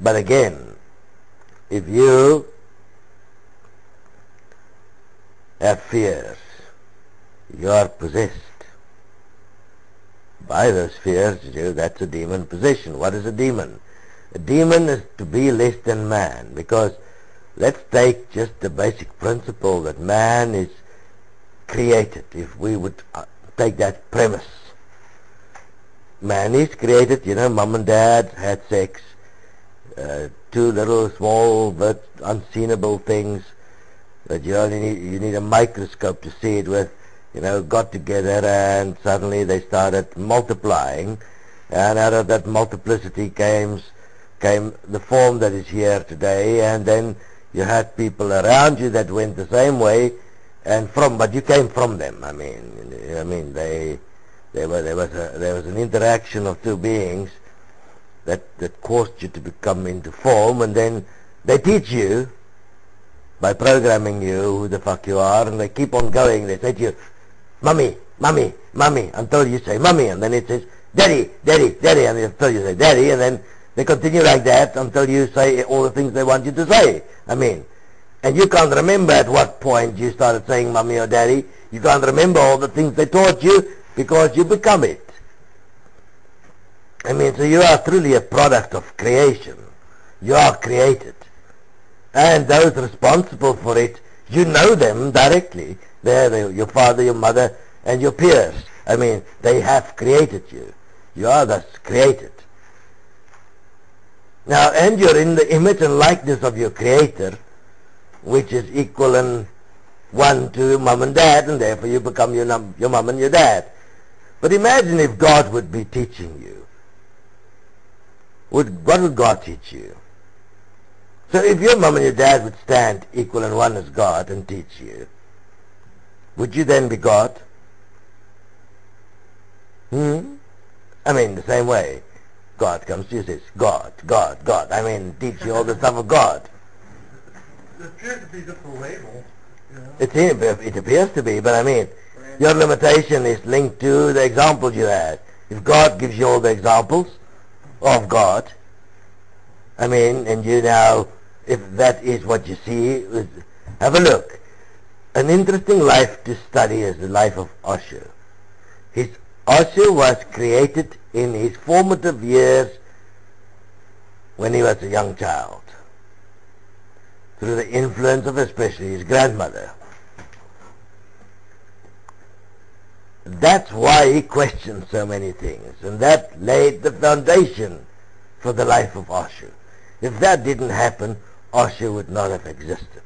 But again, if you have fears, you are possessed by those fears. That's a demon possession. What is a demon? A demon is to be less than man, because let's take just the basic principle that man is created. If we would take that premise, man is created, mom and dad had sex, two little small but unseenable things that you need a microscope to see it with, got together, and suddenly they started multiplying, and out of that multiplicity came the form that is here today. And then you had people around you that went the same way, but you came from them. There was an interaction of two beings that caused you to become into form, and then they teach you by programming you who the fuck you are, and they keep on going. They say to you, "Mummy, mummy, mummy," until you say "mummy," and then it says "daddy, daddy, daddy," and until you say "daddy," and then they continue like that until you say all the things they want you to say. And you can't remember at what point you started saying "mummy" or "daddy." You can't remember all the things they taught you because you become it. So you are truly a product of creation. You are created. And those responsible for it, you know them directly. They're your father, your mother, and your peers. They have created you. You are thus created. Now, and you're in the image and likeness of your Creator, which is equal and one to mom and dad, and therefore you become your mom and your dad. But imagine if God would be teaching you. What would God teach you? So if your mom and your dad would stand equal and one as God and teach you, would you then be God? The same way. God comes to you and says, God, God, God. Teach you all the stuff of God. It appears to be just a label. It appears to be, but your limitation is linked to the examples you had. If God gives you all the examples of God, and you now, if that is what you see, have a look. An interesting life to study is the life of Osho. Osho was created in his formative years when he was a young child, through the influence of especially his grandmother. That's why he questioned so many things, and that laid the foundation for the life of Osho. If that didn't happen, Osho would not have existed.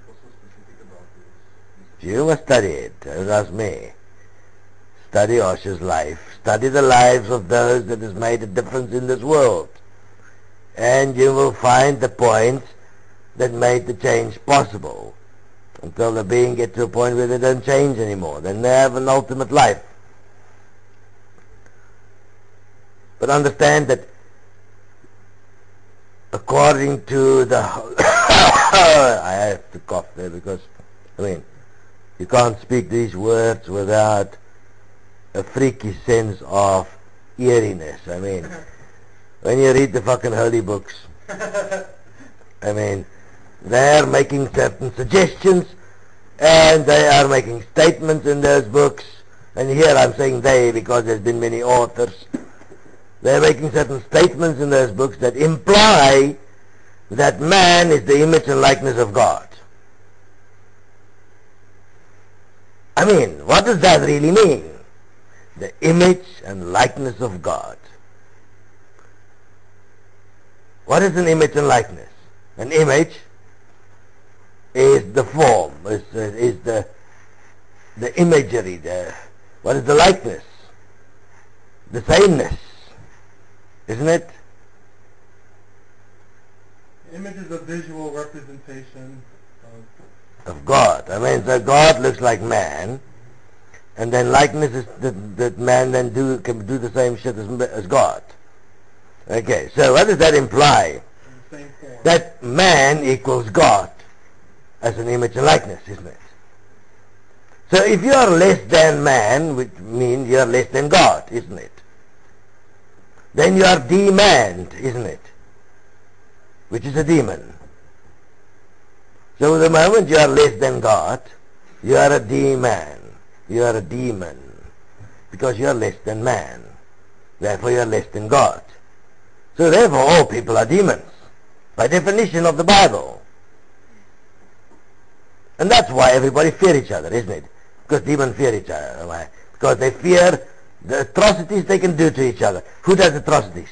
What's so specific about this? You must study it, don't ask me. Study Osho's life. Study the lives of those that has made a difference in this world. And you will find the points that made the change possible, until the being get to a point where they don't change anymore. Then they have an ultimate life. But understand that according to the I have to cough there because you can't speak these words without a freaky sense of eeriness. When you read the fucking holy books, they're making certain suggestions, and they are making statements in those books, and here I'm saying they because there's been many authors. They're making certain statements in those books that imply that man is the image and likeness of God. What does that really mean? The image and likeness of God. What is an image and likeness? An image is the form, is the imagery. What is the likeness? The sameness, isn't it? Image is a visual representation of God. So God looks like man, and then likeness is that man then can do the same shit as God. Okay, so what does that imply? the same form. That man equals God as an image and likeness, isn't it? So if you are less than man, which means you are less than God, isn't it? then you are demanded, isn't it? Which is a demon. So the moment you are less than God, you are a demon. You are a demon. Because you are less than man. Therefore you are less than God. So therefore all people are demons. By definition of the Bible. And that's why everybody fear each other, isn't it? Because demons fear each other. Why? Because they fear the atrocities they can do to each other. Who does atrocities?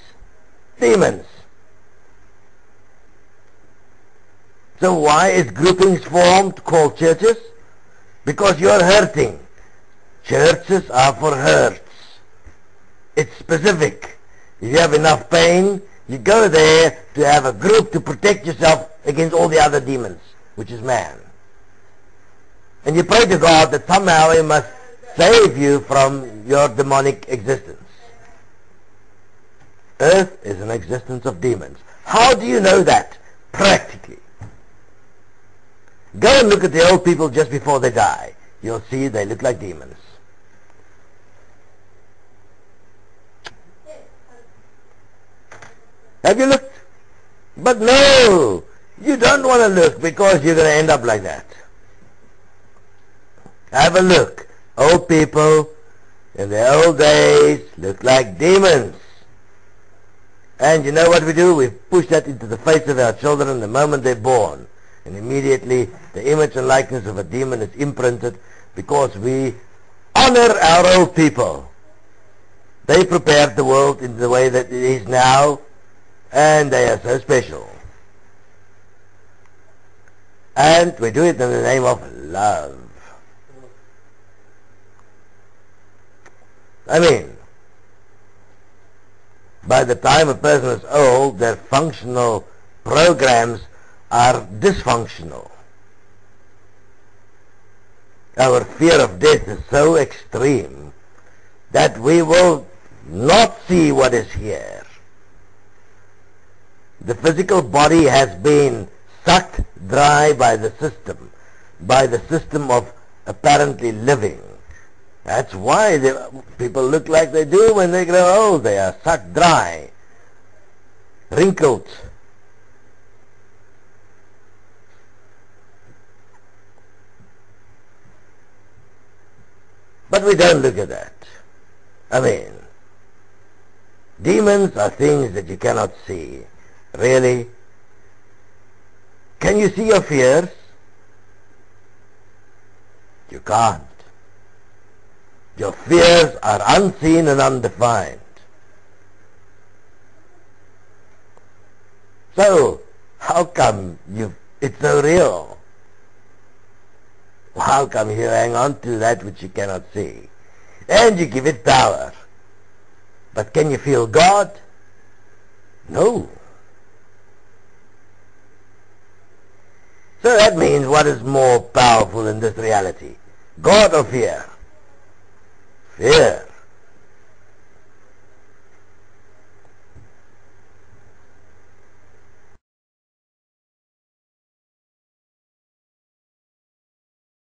Demons. So why is groupings formed called churches? Because you are hurting. Churches are for hurts. It's specific. If you have enough pain, you go there to have a group to protect yourself against all the other demons, which is man. And you pray to God that somehow He must save you from your demonic existence. Earth is an existence of demons. How do you know that? Practically. Go and look at the old people just before they die. You'll see they look like demons. Have you looked? But no, you don't want to look because you're going to end up like that. Have a look. Old people in the old days look like demons. And you know what we do? We push that into the face of our children the moment they're born. And immediately the image and likeness of a demon is imprinted because we honor our old people. They prepared the world in the way that it is now, and they are so special. And we do it in the name of love. I mean, by the time a person is old, their functional programs are dysfunctional. Our fear of death is so extreme that we will not see what is here. The physical body has been sucked dry by the system of apparently living. That's why people look like they do when they grow old. They are sucked dry, wrinkled. But we don't look at that. I mean, demons are things that you cannot see. Really? Can you see your fears? You can't. Your fears are unseen and undefined. So, how come it's so real? How come you hang on to that which you cannot see? And you give it power. But can you feel God? No. So that means what is more powerful in this reality? God or fear? Fear.